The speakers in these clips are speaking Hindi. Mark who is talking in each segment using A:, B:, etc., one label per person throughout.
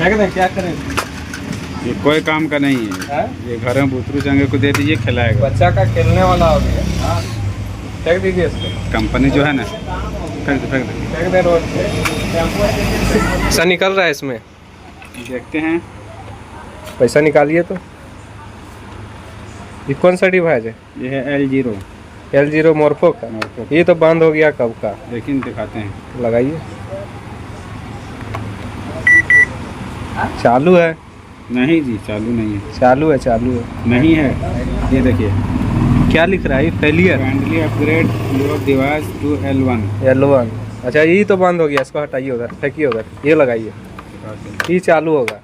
A: फेंक दें, क्या करें?
B: ये कोई काम का नहीं है। ये घर में बुतरू चंगे को दे दीजिए, खिलाएगा।
A: बच्चा का खेलने वाला हो गया। फेंक दीजिए इसको।
B: कंपनी जो है ना, फेंक दे
A: रोड पे। पैसा निकल रहा है इसमें,
B: देखते हैं।
A: पैसा निकालिए तो। ये कौन सा डिवाइस है?
B: ये है L0
A: L0 मोर्फो का। ये तो बंद हो गया कब का।
B: देखिए, दिखाते हैं।
A: लगाइए। चालू है?
B: नहीं जी, चालू नहीं है।
A: चालू है।
B: नहीं है। ये देखिए
A: क्या लिख रहा है? Failure.
B: Kindly upgrade your device to L1।
A: अच्छा, ये तो बंद हो गया, इसको हटाइए उधर, फेंकिए उधर। ये लगाइए, ये चालू होगा।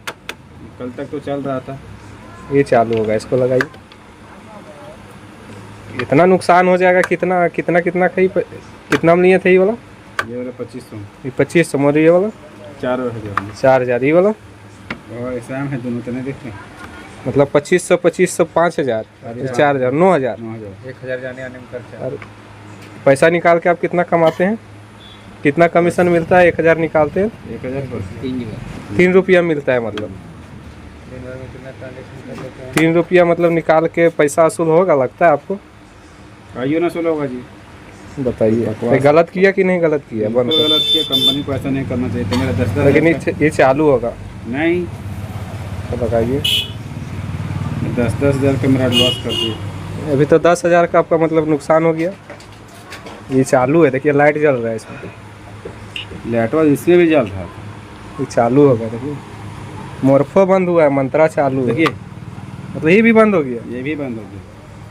B: कल तक तो चल रहा था।
A: ये चालू होगा, इसको लगाइए। इतना नुकसान हो जाएगा। कितना कितना में लिए थे ये वाला?
B: ये वाला 2500।
A: ये 2500 और ये वाला
B: 4000।
A: 4000। ये वाला
B: और ऐसा है, दोनों तो नहीं देखते।
A: मतलब 2500 5000 4000 9000
B: 1000 जाने आने में खर्चा।
A: पैसा निकाल के आप कितना कमाते हैं? कितना कमीशन मिलता है? 1000 निकालते हैं
B: 1000
A: 3 रुपया मिलता है। मतलब 3 रुपया मतलब निकाल के पैसा वसूल होगा, लगता है आपको?
B: आइयो ना सुनो होगा जी।
A: बताइए, गलत किया कि नहीं गलत किया? बंद
B: गलत किया। कंपनी को ऐसा नहीं करना चाहिए था। मेरा 10,000।
A: लेकिन ये चालू होगा
B: नहीं,
A: तो लगाइए।
B: 10,000 का मेरा लॉस कर दिया।
A: अभी तो 10,000 का आपका मतलब नुकसान हो गया। ये चालू है, देखिए लाइट जल रहा है इसमें।
B: लाइट वाला इसमें भी जल रहा था।
A: ये चालू होगा, देखिए। मोर्फो बंद हुआ है, मंत्रा चालू है।
B: देखिए,
A: मतलब ये भी बंद हो गया।
B: ये भी बंद हो गया।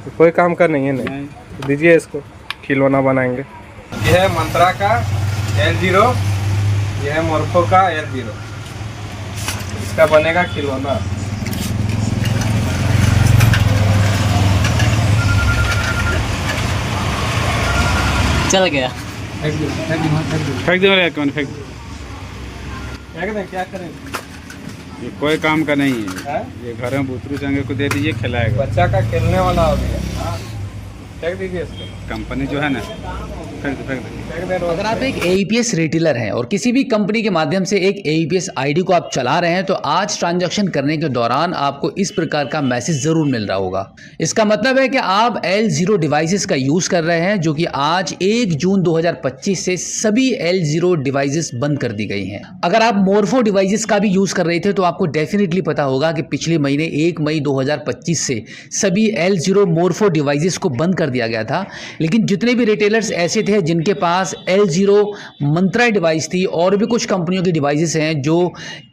A: तो कोई काम का नहीं है। नहीं तो दीजिए इसको, खिलौना बनाएंगे। ये है मंत्रा का L0, ये है मोर्फो का L0। इसका बनेगा खिलौना।
C: चल गया।
B: फेंक दे मेरे अकाउंट, फेंक दे।
A: क्या करें?
B: ये कोई काम का नहीं है।
A: है?
B: ये घर में बुतरू चंगे को दे दीजिए, खिलाएगा।
A: बच्चा का खेलने वाला हो गया। फेंक दीजिए इसको।
B: कंपनी जो है ना, फेंक दे।
C: अगर आप एक AEPS रिटेलर हैं और किसी भी कंपनी के माध्यम से एक AEPS आईडी को आप चला रहे हैं, तो आज ट्रांजैक्शन करने के दौरान आपको इस प्रकार का मैसेज जरूर मिल रहा होगा। इसका मतलब है कि आप L0 डिवाइसेस का यूज कर रहे हैं, जो कि आज 1 जून 2025 से सभी L0 डिवाइसेस बंद कर दी गई हैं। अगर आप मोर्फो डिवाइसेस का भी यूज कर रहे थे तो आपको डेफिनेटली पता होगा कि पिछले महीने 1 मई 2025 से सभी L0 मोर्फो डिवाइसेस को बंद कर दिया गया था। लेकिन जितने भी रिटेलर्स ऐसे थे जिनके पास L0 मंत्रा डिवाइस थी, और भी कुछ कंपनियों की डिवाइसेस हैं जो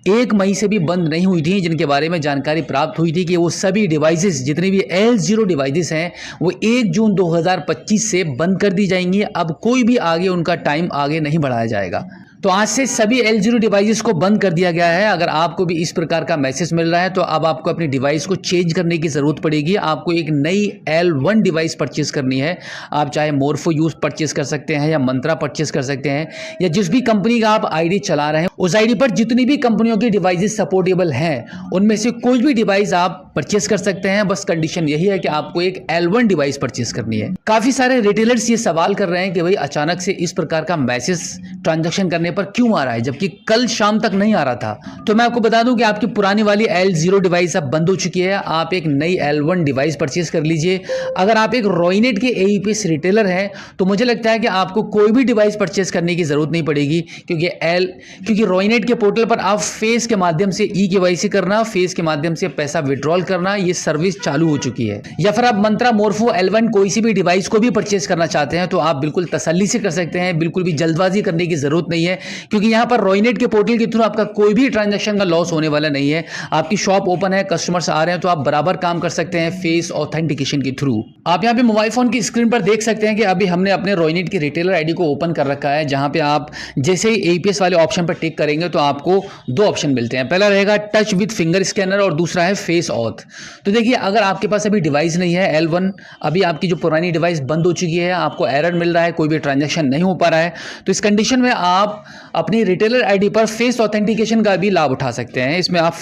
C: 1 मई से भी बंद नहीं हुई थी, जिनके बारे में जानकारी प्राप्त हुई थी कि वो सभी डिवाइसेस, जितने भी L0 डिवाइसेस हैं, वो 1 जून 2025 से बंद कर दी जाएंगी। अब कोई भी आगे उनका टाइम आगे नहीं बढ़ाया जाएगा। तो आज से सभी L0 डिवाइसेस को बंद कर दिया गया है। अगर आपको भी इस प्रकार का मैसेज मिल रहा है तो अब आपको अपनी डिवाइस को चेंज करने की ज़रूरत पड़ेगी। आपको एक नई L1 डिवाइस परचेज करनी है। आप चाहे मोर्फो यूज परचेज कर सकते हैं या मंत्रा परचेज कर सकते हैं, या जिस भी कंपनी का आप आईडी चला रहे हैं उस आईडी पर जितनी भी कंपनियों की डिवाइसेस सपोर्टेबल हैं उनमें से कोई भी डिवाइस आप परचेज कर सकते हैं। बस कंडीशन यही है कि आपको एक L1 डिवाइस परचेज करनी है। काफ़ी सारे रिटेलर्स ये सवाल कर रहे हैं कि भाई अचानक से इस प्रकार का मैसेज ट्रांजैक्शन करने पर क्यों आ रहा है, जबकि कल शाम तक नहीं आ रहा था। तो मैं आपको बता दूं कि आपकी पुरानी वाली L0 डिवाइस अब बंद हो चुकी है। आप एक नई L1 डिवाइस परचेज कर लीजिए। अगर आप एक रॉयनेट के AEPS रिटेलर हैं तो मुझे लगता है कि आपको कोई भी डिवाइस परचेज करने की जरूरत नहीं पड़ेगी, क्योंकि रॉयनेट के पोर्टल पर आप फेस के माध्यम से eKYC करना, फेस के माध्यम से पैसा विड्रॉल करना, ये सर्विस चालू हो चुकी है। या फिर आप मंत्रा, मोर्फो, L1 कोई सी भी डिवाइस को भी परचेज करना चाहते हैं तो आप बिल्कुल तसल्ली से कर सकते हैं। बिल्कुल भी जल्दबाजी करने की जरूरत नहीं है, क्योंकि यहाँ पर रॉयनेट के पोर्टल के थ्रू आपका कोई भी ट्रांजैक्शन का लॉस होने वाला नहीं है। आपकी शॉप ओपन है, कस्टमर्स आ रहे हैं, तो आप बराबर काम कर सकते हैं फेस ऑथेंटिकेशन के थ्रू। आप यहाँ पे मोबाइल फोन की स्क्रीन पर देख सकते हैं कि अभी हमने अपने रॉयनेट की रिटेलर आईडी को ओपन कर रखा है, जहाँ पे आप जैसे ही AEPS वाले ऑप्शन पर टिक करेंगे तो आपको 2 ऑप्शन मिलते हैं। पहला रहेगा टच विद फिंगर स्कैनर और दूसरा है फेस ऑथ। तो देखिए, अगर आपके पास अभी डिवाइस नहीं है L1, अभी आपकी जो पुरानी डिवाइस बंद हो चुकी है, आपको एरर मिल रहा है, कोई भी ट्रांजैक्शन नहीं हो पा रहा है, तो इस कंडीशन में आप अपनी रिटेलर आईडी पर फेस ऑथेंटिकेशन का भी लाभ उठा सकते हैं। इसमें आप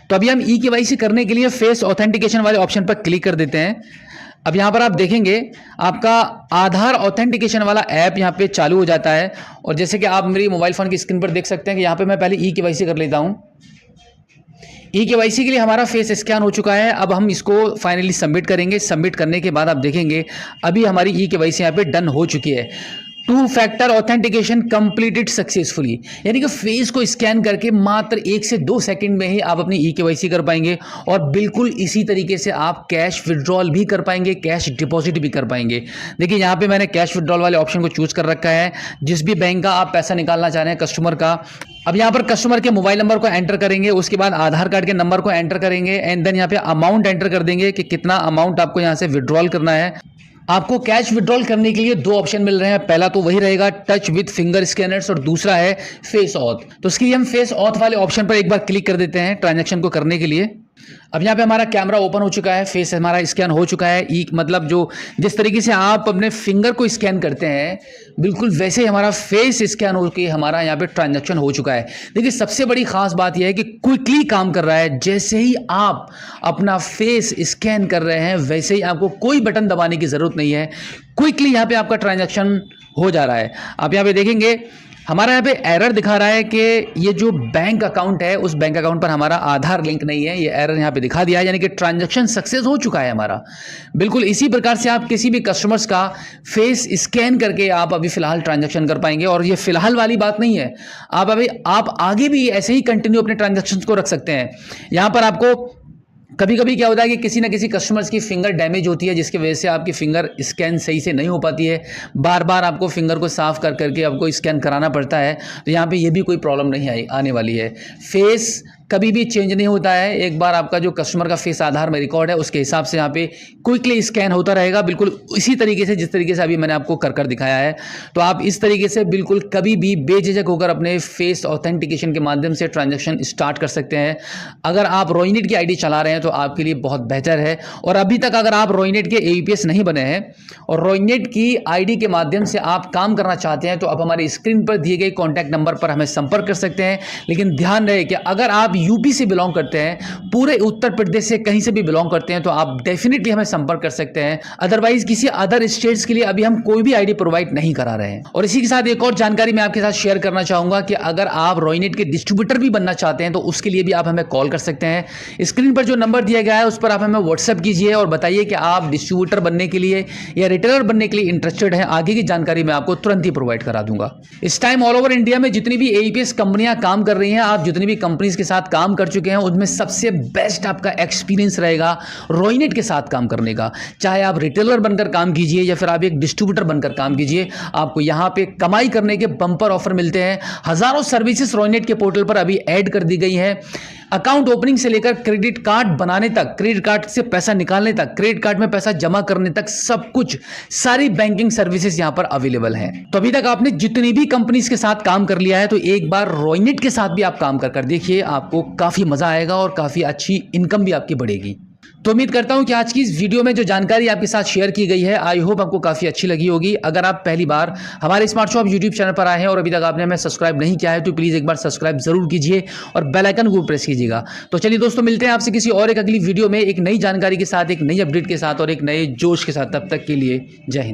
C: तो अभी हम eKYC करने के लिए फेस ऑथेंटिकेशन वाले ऑप्शन पर क्लिक कर देते हैं। अब यहाँ पर आप देखेंगे आपका आधार ऑथेंटिकेशन वाला ऐप यहाँ पे चालू हो जाता है। और जैसे कि आप मेरी मोबाइल फ़ोन की स्क्रीन पर देख सकते हैं कि यहाँ पे मैं पहले ई-केवाईसी कर लेता हूँ। ई-केवाईसी के लिए हमारा फेस स्कैन हो चुका है। अब हम इसको फाइनली सबमिट करेंगे। सबमिट करने के बाद आप देखेंगे अभी हमारी ई-केवाईसी यहाँ पे डन हो चुकी है। 2 फैक्टर ऑथेंटिकेशन कंप्लीटेड सक्सेसफुली, यानी कि फेस को स्कैन करके मात्र 1 से 2 सेकंड में ही आप अपनी ई-केवाईसी कर पाएंगे और बिल्कुल इसी तरीके से आप कैश विड्रॉल भी कर पाएंगे, कैश डिपॉजिट भी कर पाएंगे। देखिए यहाँ पे मैंने कैश विड्रॉल वाले ऑप्शन को चूज कर रखा है। जिस भी बैंक का आप पैसा निकालना चाह रहे हैं कस्टमर का, अब यहाँ पर कस्टमर के मोबाइल नंबर को एंटर करेंगे, उसके बाद आधार कार्ड के नंबर को एंटर करेंगे एंड देन यहाँ पे अमाउंट एंटर कर देंगे कि कितना अमाउंट आपको यहाँ से विड्रॉल करना है। आपको कैश विड्रॉल करने के लिए 2 ऑप्शन मिल रहे हैं। पहला तो वही रहेगा टच विद फिंगर स्कैनर्स और दूसरा है फेस ऑथ। तो इसके लिए हम फेस ऑथ वाले ऑप्शन पर एक बार क्लिक कर देते हैं ट्रांजैक्शन को करने के लिए। अब यहाँ पे हमारा कैमरा ओपन हो चुका है, फेस हमारा स्कैन हो चुका है। मतलब जिस तरीके से आप अपने फिंगर को स्कैन करते हैं बिल्कुल वैसे ही हमारा फेस स्कैन होकर हमारा यहाँ पे ट्रांजैक्शन हो चुका है। देखिए सबसे बड़ी खास बात यह है कि क्विकली काम कर रहा है। जैसे ही आप अपना फेस स्कैन कर रहे हैं वैसे ही आपको कोई बटन दबाने की जरूरत नहीं है, क्विकली यहाँ पे आपका ट्रांजैक्शन हो जा रहा है। आप यहाँ पे देखेंगे हमारा यहाँ पे एरर दिखा रहा है कि ये जो बैंक अकाउंट है उस बैंक अकाउंट पर हमारा आधार लिंक नहीं है। ये एरर यहाँ पे दिखा दिया है, यानी कि ट्रांजैक्शन सक्सेस हो चुका है हमारा। बिल्कुल इसी प्रकार से आप किसी भी कस्टमर्स का फेस स्कैन करके आप अभी फिलहाल ट्रांजैक्शन कर पाएंगे। और ये फिलहाल वाली बात नहीं है, आप आगे भी ऐसे ही कंटिन्यू अपने ट्रांजैक्शन को रख सकते हैं। यहाँ पर आपको कभी कभी क्या होता है कि किसी ना किसी कस्टमर्स की फिंगर डैमेज होती है जिसकी वजह से आपकी फिंगर स्कैन सही से नहीं हो पाती है। बार बार आपको फिंगर को साफ कर करके आपको स्कैन कराना पड़ता है। तो यहाँ पे ये भी कोई प्रॉब्लम नहीं आने वाली है। फेस कभी भी चेंज नहीं होता है। एक बार आपका जो कस्टमर का फेस आधार में रिकॉर्ड है उसके हिसाब से यहाँ पे क्विकली स्कैन होता रहेगा, बिल्कुल इसी तरीके से जिस तरीके से अभी मैंने आपको कर दिखाया है। तो आप इस तरीके से बिल्कुल कभी भी बेझिझक होकर अपने फेस ऑथेंटिकेशन के माध्यम से ट्रांजैक्शन स्टार्ट कर सकते हैं। अगर आप रोइनेट की आईडी चला रहे हैं तो आपके लिए बहुत बेहतर है। और अभी तक अगर आप रोइनेट के AEPS नहीं बने हैं और रोइनेट की आईडी के माध्यम से आप काम करना चाहते हैं तो आप हमारी स्क्रीन पर दिए गए कॉन्टैक्ट नंबर पर हमें संपर्क कर सकते हैं। लेकिन ध्यान रहे कि अगर आप यूपी से बिलोंग करते हैं, पूरे उत्तर प्रदेश से कहीं से भी बिलोंग करते हैं तो आप डेफिनेटली हमें संपर्क कर सकते हैं। अदरवाइज किसी अदर स्टेट्स के लिए अभी हम कोई भी आईडी प्रोवाइड नहीं करा रहे हैं। और इसी के साथ एक और जानकारी मैं आपके साथ शेयर करना चाहूंगा कि अगर आप रोइनेट के डिस्ट्रीब्यूटर भी बनना चाहते हैं तो उसके लिए भी आप हमें कॉल कर सकते हैं। स्क्रीन पर जो नंबर दिया गया है उस पर आप हमें व्हाट्सएप कीजिए और बताइए कि आप डिस्ट्रीब्यूटर बनने के लिए या रिटेलर बनने के लिए इंटरेस्टेड हैं। आगे की जानकारी मैं आपको तुरंत ही प्रोवाइड करा दूंगा। इस टाइम ऑल ओवर इंडिया में जितनी भी AEPS कंपनियां काम कर रही हैं, आप जितनी भी कंपनीज के साथ काम कर चुके हैं उनमें सबसे बेस्ट आपका एक्सपीरियंस रहेगा रोइनेट के साथ काम करने का। चाहे आप रिटेलर बनकर काम कीजिए या फिर आप एक डिस्ट्रीब्यूटर बनकर काम कीजिए, आपको यहां पे कमाई करने के बम्पर ऑफर मिलते हैं। हजारों सर्विसेज रोइनेट के पोर्टल पर अभी ऐड कर दी गई हैं। अकाउंट ओपनिंग से लेकर क्रेडिट कार्ड बनाने तक, क्रेडिट कार्ड से पैसा निकालने तक, क्रेडिट कार्ड में पैसा जमा करने तक, सब कुछ सारी बैंकिंग सर्विसेज यहां पर अवेलेबल हैं। तो अभी तक आपने जितनी भी कंपनीज के साथ काम कर लिया है तो एक बार रोइनेट के साथ भी आप काम कर देखिए, आपको काफी मजा आएगा और काफी अच्छी इनकम भी आपकी बढ़ेगी। तो उम्मीद करता हूं कि आज की इस वीडियो में जो जानकारी आपके साथ शेयर की गई है आई होप आपको काफ़ी अच्छी लगी होगी। अगर आप पहली बार हमारे स्मार्ट शॉप यूट्यूब चैनल पर आए हैं और अभी तक आपने हमें सब्सक्राइब नहीं किया है तो प्लीज़ एक बार सब्सक्राइब जरूर कीजिए और बेल आइकन को प्रेस कीजिएगा। तो चलिए दोस्तों, मिलते हैं आपसे किसी और एक अगली वीडियो में एक नई जानकारी के साथ, एक नई अपडेट के साथ और एक नए जोश के साथ। तब तक के लिए जय हिंद।